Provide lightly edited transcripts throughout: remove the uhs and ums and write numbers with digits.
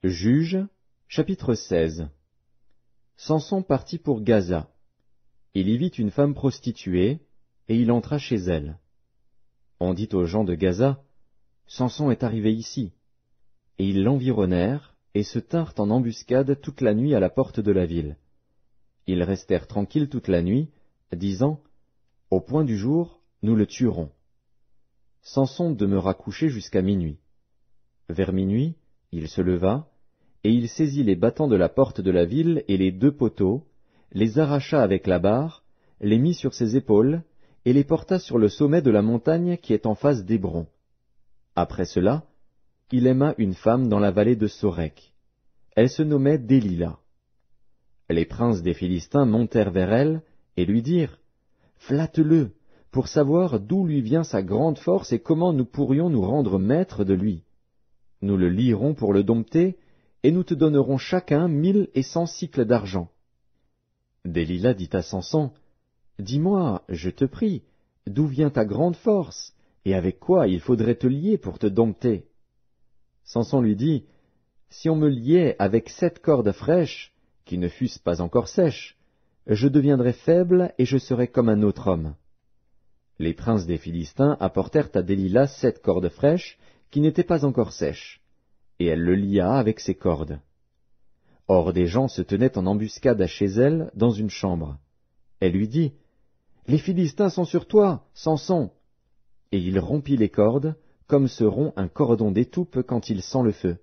Juges, chapitre 16. Samson partit pour Gaza. Il y vit une femme prostituée, et il entra chez elle. On dit aux gens de Gaza, « Samson est arrivé ici. » Et ils l'environnèrent, et se tinrent en embuscade toute la nuit à la porte de la ville. Ils restèrent tranquilles toute la nuit, disant, « Au point du jour, nous le tuerons. » Samson demeura couché jusqu'à minuit. Vers minuit, il se leva, et il saisit les battants de la porte de la ville et les 2 poteaux, les arracha avec la barre, les mit sur ses épaules, et les porta sur le sommet de la montagne qui est en face d'Hébron. Après cela, il aima une femme dans la vallée de Sorek. Elle se nommait Délila. Les princes des Philistins montèrent vers elle et lui dirent, « Flatte-le, pour savoir d'où lui vient sa grande force et comment nous pourrions nous rendre maîtres de lui. Nous le lierons pour le dompter, et nous te donnerons chacun 1100 cycles d'argent. » Délila dit à Samson, « Dis-moi, je te prie, d'où vient ta grande force, et avec quoi il faudrait te lier pour te dompter ?» Samson lui dit, « Si on me liait avec 7 cordes fraîches, qui ne fussent pas encore sèches, je deviendrais faible et je serais comme un autre homme. » Les princes des Philistins apportèrent à Délila 7 cordes fraîches, qui n'étaient pas encore sèches, et elle le lia avec ses cordes. Or des gens se tenaient en embuscade à chez elle, dans une chambre. Elle lui dit, « Les Philistins sont sur toi, Samson !» Et il rompit les cordes, comme se rompt un cordon d'étoupe quand il sent le feu.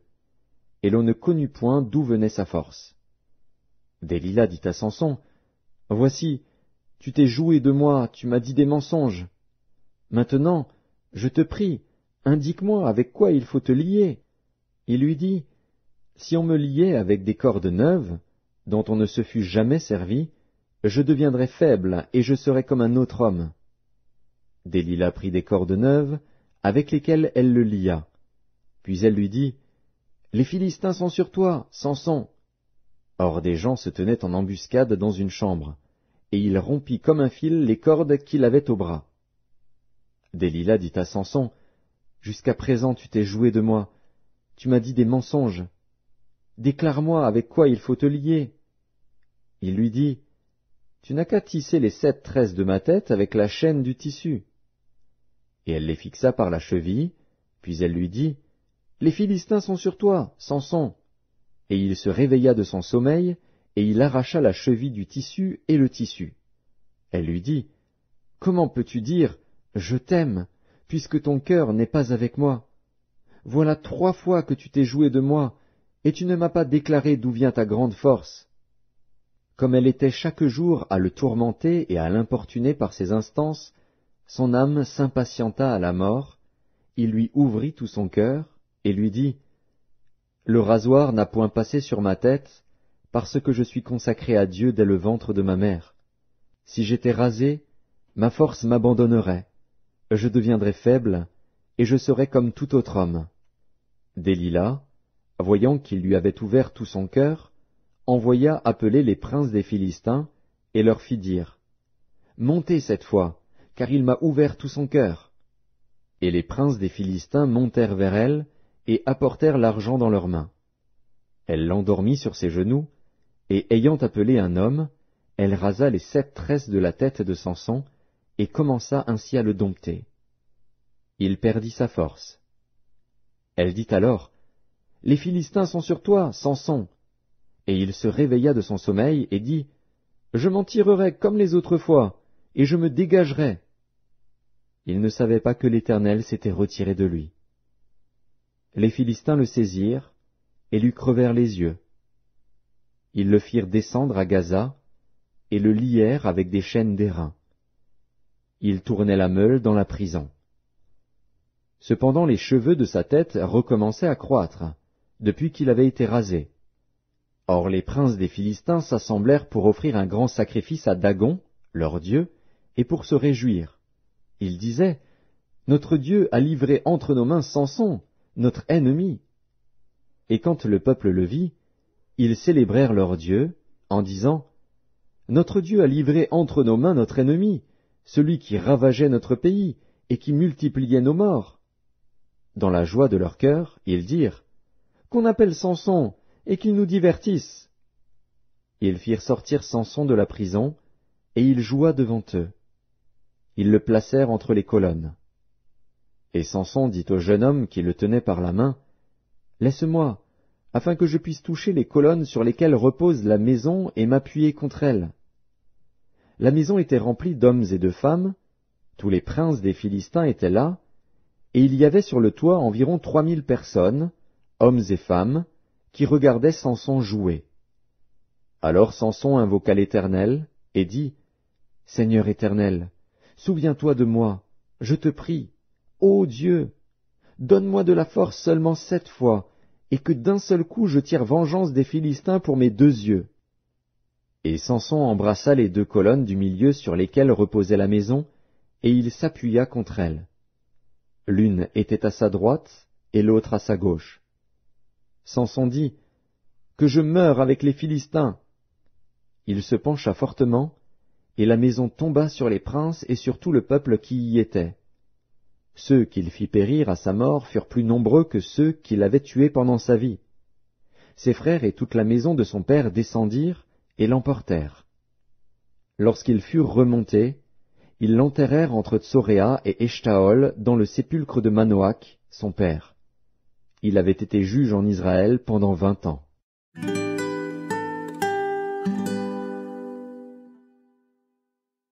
Et l'on ne connut point d'où venait sa force. Délila dit à Samson, « Voici, tu t'es joué de moi, tu m'as dit des mensonges. Maintenant, je te prie, indique-moi avec quoi il faut te lier. » Il lui dit, « Si on me liait avec des cordes neuves, dont on ne se fût jamais servi, je deviendrais faible et je serais comme un autre homme. » Délila prit des cordes neuves, avec lesquelles elle le lia. Puis elle lui dit, « Les Philistins sont sur toi, Samson !» Or des gens se tenaient en embuscade dans une chambre, et il rompit comme un fil les cordes qu'il avait au bras. Délila dit à Samson, « Jusqu'à présent tu t'es joué de moi, tu m'as dit des mensonges. Déclare-moi avec quoi il faut te lier. » Il lui dit, « Tu n'as qu'à tisser les 7 tresses de ma tête avec la chaîne du tissu. » Et elle les fixa par la cheville, puis elle lui dit, « Les Philistins sont sur toi, Samson !» Et il se réveilla de son sommeil, et il arracha la cheville du tissu et le tissu. Elle lui dit, « Comment peux-tu dire, je t'aime, puisque ton cœur n'est pas avec moi? Voilà 3 fois que tu t'es joué de moi, et tu ne m'as pas déclaré d'où vient ta grande force. » Comme elle était chaque jour à le tourmenter et à l'importuner par ses instances, son âme s'impatienta à la mort, il lui ouvrit tout son cœur, et lui dit, « Le rasoir n'a point passé sur ma tête, parce que je suis consacré à Dieu dès le ventre de ma mère. Si j'étais rasé, ma force m'abandonnerait, je deviendrais faible, et je serais comme tout autre homme. » Délila, voyant qu'il lui avait ouvert tout son cœur, envoya appeler les princes des Philistins, et leur fit dire, « Montez cette fois, car il m'a ouvert tout son cœur. » Et les princes des Philistins montèrent vers elle, et apportèrent l'argent dans leurs mains. Elle l'endormit sur ses genoux, et ayant appelé un homme, elle rasa les 7 tresses de la tête de Samson, et commença ainsi à le dompter. Il perdit sa force. Elle dit alors, « Les Philistins sont sur toi, Samson !» Et il se réveilla de son sommeil, et dit, « Je m'en tirerai comme les autres fois, et je me dégagerai. » Il ne savait pas que l'Éternel s'était retiré de lui. Les Philistins le saisirent, et lui crevèrent les yeux. Ils le firent descendre à Gaza, et le lièrent avec des chaînes d'airain. Il tournait la meule dans la prison. Cependant les cheveux de sa tête recommençaient à croître, depuis qu'il avait été rasé. Or les princes des Philistins s'assemblèrent pour offrir un grand sacrifice à Dagon, leur dieu, et pour se réjouir. Ils disaient, « Notre Dieu a livré entre nos mains Samson, notre ennemi. » Et quand le peuple le vit, ils célébrèrent leur Dieu, en disant, « Notre Dieu a livré entre nos mains notre ennemi, celui qui ravageait notre pays et qui multipliait nos morts. » Dans la joie de leur cœur, ils dirent, « qu'on appelle Samson, et qu'il nous divertisse. » Ils firent sortir Samson de la prison, et il joua devant eux. Ils le placèrent entre les colonnes. Et Samson dit au jeune homme qui le tenait par la main, « Laisse-moi, afin que je puisse toucher les colonnes sur lesquelles repose la maison et m'appuyer contre elles. » La maison était remplie d'hommes et de femmes, tous les princes des Philistins étaient là, et il y avait sur le toit environ 3000 personnes, hommes et femmes, qui regardaient Samson jouer. Alors Samson invoqua l'Éternel, et dit, « Seigneur éternel, souviens-toi de moi, je te prie, ô Dieu, donne-moi de la force seulement 7 fois, et que d'un seul coup je tire vengeance des Philistins pour mes 2 yeux. » Et Samson embrassa les 2 colonnes du milieu sur lesquelles reposait la maison, et il s'appuya contre elles. L'une était à sa droite, et l'autre à sa gauche. Samson dit, « Que je meure avec les Philistins !» Il se pencha fortement, et la maison tomba sur les princes et sur tout le peuple qui y était. Ceux qu'il fit périr à sa mort furent plus nombreux que ceux qu'il avait tués pendant sa vie. Ses frères et toute la maison de son père descendirent et l'emportèrent. Lorsqu'ils furent remontés, ils l'enterrèrent entre Tsoréa et Eshtaol dans le sépulcre de Manoach, son père. Il avait été juge en Israël pendant 20 ans.